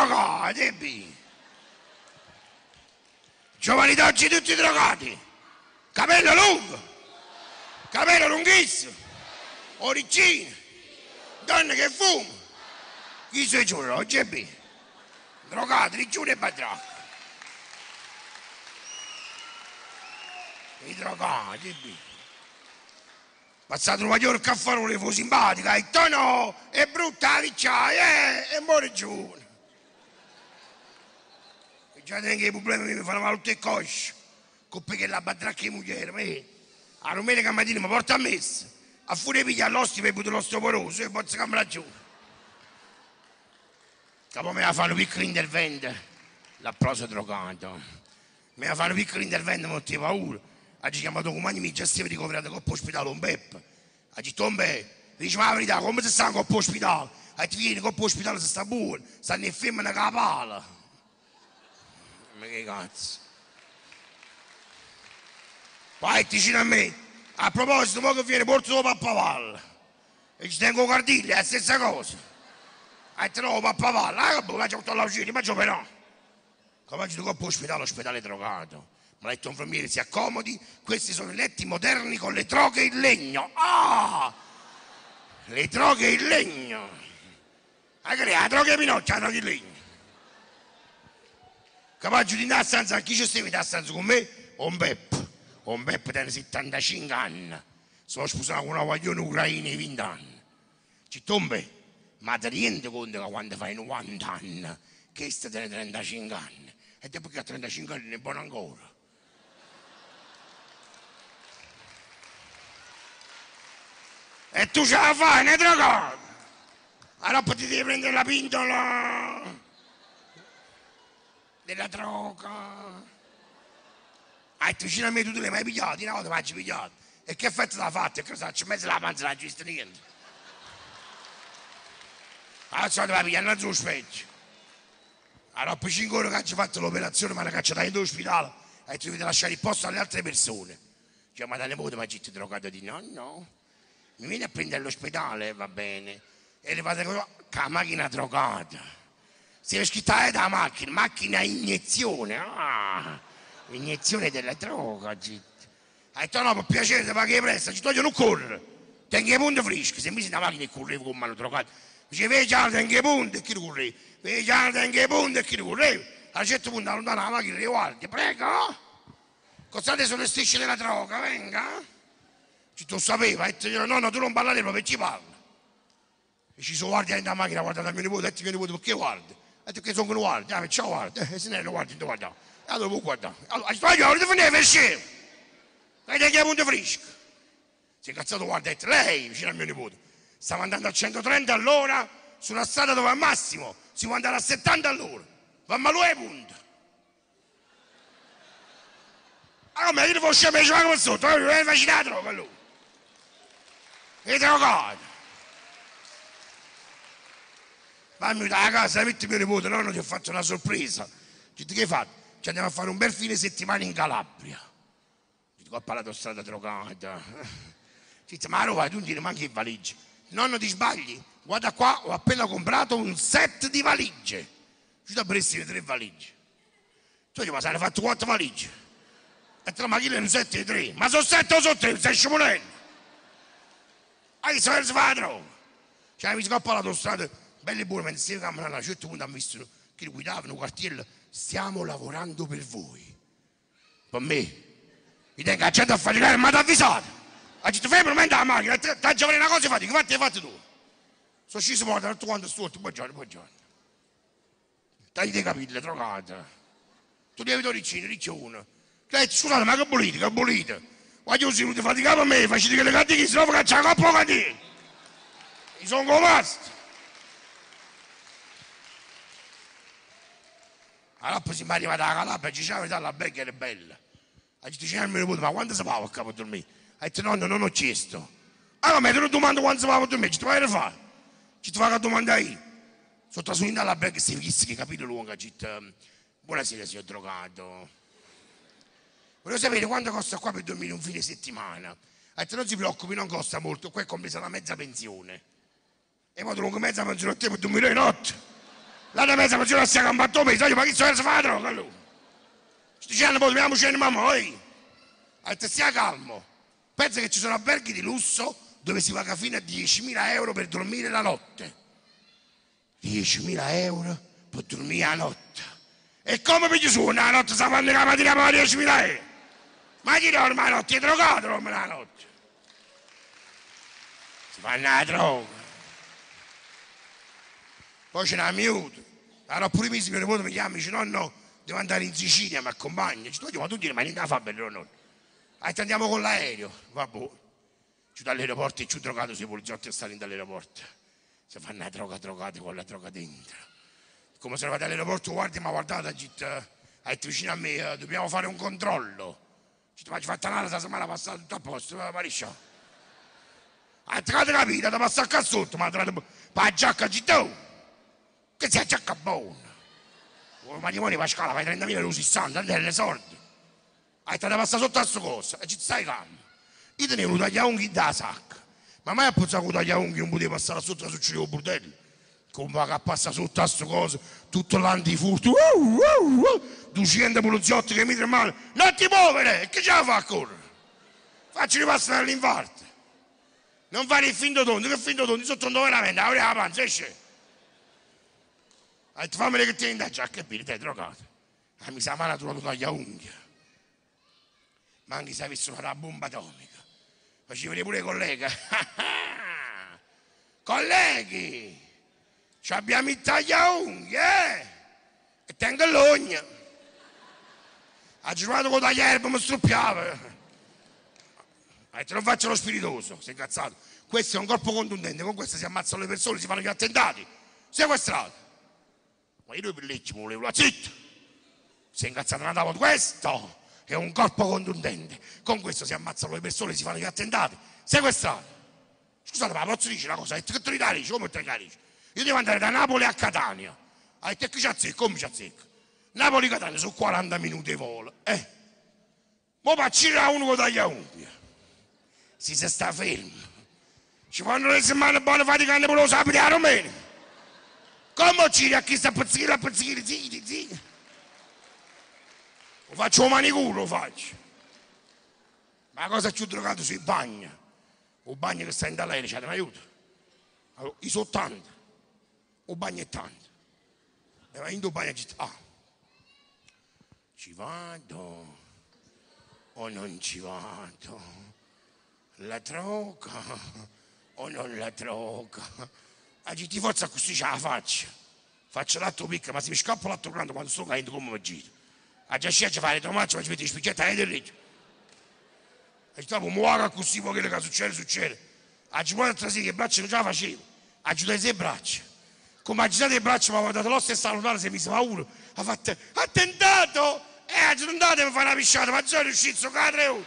drogati, giovani d'oggi tutti drogati, capello lungo, capello lunghissimo, origine, donne che fumano, chi sono i giovani oggi, drogati, rigiuni e badracchi. I drogati, passato un magliore caffarone, fu simpatica, il tono è brutta, ricciaia, e muore giù. Già tengo i problemi, mi fanno male tutte le cosce, coppe che la badracca di mugliere, a domenica mattina mi porta a messa, a furia di pigliare l'ostia per buttare l'osteoporoso e poi si cambia giù. Dopo me la fanno piccoli interventi, l'applauso drogato, me la fanno piccoli interventi, non ti paura. Oggi chiamato comandi mi già stiamo ricoverando coppa ospedale un Beppe. Oggi Tombe dice ma la verità, come si sta in coppa ospedale? E ti vieni coppa ospedale si sta buono, stanno in femmina con la pala. Ma che cazzo? Poi vicino a me, a proposito, mo che viene porto dopo Pappavallo. E ci tengo Cardilli, è la stessa cosa. E te trovo Pappavallo, che faccio tutto all'uscita, ma però. Come oggi coppa ospedale drogato. Mi ha detto un infermiere, si accomodi, questi sono i letti moderni con le droghe in legno. Ah! Le droghe in legno. La droga in minocchia, la droga in legno. Capace di andare a stanza, chi ci stiamo in stanza con me? Un Beppe tiene 75 anni. Sono sposato con una guaglione ucraina di 20 anni. Ci tombe, ma ti rendi conto che quando fai 90 anni, che sta tiene 35 anni? E dopo che ha 35 anni è buono ancora. E tu ce la fai, ne drogato? Allora poi ti devi prendere la pintola della droga. E tu vicino a me tu te l'hai mai pigliato? Una volta mi hai pigliato. E che effetto l'ha fatto? E che cosa? Ci mezzo la panza non ha visto niente. Allora ti vai a pigliare innanzi allo specchio. Allora poi 5 ore che ci fatto l'operazione, mi hanno cacciato in ospedale e tu devi lasciare il posto alle altre persone. Cioè, ma da nipote mi ha detto drogato di no. Mi viene a prendere all'ospedale, va bene, e le fate con la macchina drogata. Si deve scrittare da macchina iniezione, iniezione della droga. Ha detto no, per piacere, ti paghi presto, ci toglie non correre, tengo i punti freschi, se mi si una macchina e correvo con mano drogata. Dice, vedi, tengo i punti e chi correva, vedi, tengo i punti e chi correva. A un certo punto allontana la macchina e guardi, prego, costate sulle strisce della droga, venga. Tu lo sapevi, ha detto no, tu non parlare proprio, ci parla. E ci sono guardi dentro la macchina, guarda da mio nipote, ha detto mio nipote, perché guardi? Ha detto che sono con guardi, ciao guardi, se ne lo guardi, non guarda. E allora può guardare. Allora, io non ti finire per scemo. Vedi che è punto fresco. Si è incazzato, guarda, ha detto lei, vicino al mio nipote, stava andando a 130 all'ora su una strada dove al massimo si può andare a 70 all'ora. Va ma lui è punto. Allora, io devo scemo, ci va come sotto, facile la droga lui. E drogato. Vammi da casa, metti mio nipote, nonno ti ho fatto una sorpresa. Dico, che hai fatto? Ci andiamo a fare un bel fine settimana in Calabria. Dico, ho parlato strada drogata. Dice, ma roba, tu non ti manchi in valigie. Nonno ti sbagli, guarda qua, ho appena comprato un set di valigie. Ci da prestare 3 valigie. Tu dici, ma se ne fatto 4 valigie? E te la macchina è un 7 di 3. Ma sono 7 o sono 3, stai scivolendo. Che si fa la droga? Cioè mi scappa l'autostrada, belli buoni, mentre stiamo camminando a un certo punto hanno visto che guidavano un quartiere, stiamo lavorando per voi. Per me, mi tengo la gente a faticare, ma ti avvisato. Ha detto fermo, non la macchina, ti ha già una cosa fatica, infatti hai fatto tu. Sono sceso morto, tutto quanto storto, buongiorno. Tagli dei capelli, drogata. Tu devi vedere riccio uno. Scusate, ma che bolite? Quando si ti faticava a me, facete che le cattiche, se no faccia la coppa cattiche. Mi sono comasto. Allora poi siamo arrivati alla Calabria, ci siamo venuti alla becca, era bella. Ha detto, c'è il mio nipote, ma quando si va a capo a dormire? Ha detto, nonno, non ho chiesto. Allora, ma te non domando quando si va a dormire, ci ti vai a fare? Ci ti vai a domandare io. Sono trasferito alla becca, si visse che capito lungo, ha detto, buonasera signor drogato. Volevo sapere quanto costa qua per dormire un fine settimana. Ha detto, non si preoccupi, non costa molto, qua è compresa la mezza pensione. E poi lungo mezza pensione a te per dormire di notte. La mezza persona si è combattuto peso, ma chi si fa la droga lui? Sti dicendo poi dobbiamo scendere mamma, oi? Ha detto stia calmo. Pensa che ci sono alberghi di lusso dove si paga fino a 10.000 euro per dormire la notte. 10.000 euro per dormire la notte. E come pigli su una notte sta fanno la mattina per 10.000 euro? Ma chi dorme la notte? È drogato dorme la notte. Si fanno la droga. Poi ce n'ha miuto. Allora pure mesi mio nipote mi chiama e dice nonno devo andare in Sicilia, mi accompagna. Ci ma tu dire ma niente da fa bello nonno. Andiamo con l'aereo. Vabbè. Giù dall'aeroporto e giù drogato sui poliziotti e stanno dall'aeroporto. Si fanno la droga drogata con la droga dentro. Come sono arrivato all'aeroporto, guardi, mi ha guardato, ha detto vicino a me, dobbiamo fare un controllo. Ma ci fatta nada, questa settimana passata tutto a posto, Mariscia. Ha capito, ti passa a cassotto, ma ha la giacca gittò. Che sia giacca buona. Il matrimonio Pascale, fai 30.000 euro 60, non delle soldi. Ha detto, ti passa sotto a sto coso, e ci stai calmo. Io tenevo un tagliaunghi da sacca, ma mai a pensare che un tagliaunghi non poteva passare sotto a succedere con bordelli? Come che passa sotto a sto coso, tutto l'antifurto, 200 poliziotti che mi dicono male, non ti muovere, e che ce la fa a correre? Facci ripassare all'infarto. Non fare il finto tondo, che finto tondo, sotto tondo veramente, apri la panza, esce. Ha detto, fammi che tieni da giacca e bene, te drogato. Mi sa male trovato un tagliaunghia. Ma anche se avessi una bomba atomica. Facevi vedere pure i colleghi. Colleghi, ci abbiamo il tagliaunghie, e tengo l'ogna. Ha girato con tagliaerba, mi struppiava. Ha detto, non faccio lo spiritoso, sei incazzato. Questo è un corpo contundente, con questo si ammazzano le persone, si fanno gli attentati. Sequestrato. Ma io due pellecci mi volevo, zitto. Sei incazzato, non andavo, questo è un corpo contundente. Con questo si ammazzano le persone, si fanno gli attentati. Sequestrato. Scusate, ma posso dire una cosa? Ha detto che tu li carici, come te li carici? Io devo andare da Napoli a Catania. Ha detto che ci azzecco, come ci azzecco? Napoli-Catania sono 40 minuti di volo. Mo paccina uno con tagliaunghie. Si sta fermo. Ci fanno le settimane buone faticane per lo sapere a Romania. Come ci a chi sta a pizzichire, zitti. Lo faccio un manicuro, lo faccio. Ma la cosa più drogata sui bagni. Il bagno che sta in dall'aereo, c'è un aiuto. Allora, i sono 80. Il bagno è tanto. E va in due bagni e dice, ci vado o non ci vado? La droga o non la droga? Agiti forza così ce la faccio. Faccio l'atto piccolo, ma se mi scappa l'atto grande quando sto cadendo come mi giro. A già scelta fare tomaccio, ma ci metti le spicchiette e le e stavo muoio così, poi quello che succede. A giocare altra sera che i braccia non ce la facevo. A giocare le braccia. Come ha girato le braccia, mi ha guardato lo stesso salutare, si è messo paura. Ha fatto, attentato! Attentato, mi fa una pisciata, ma sono riuscito, cadere!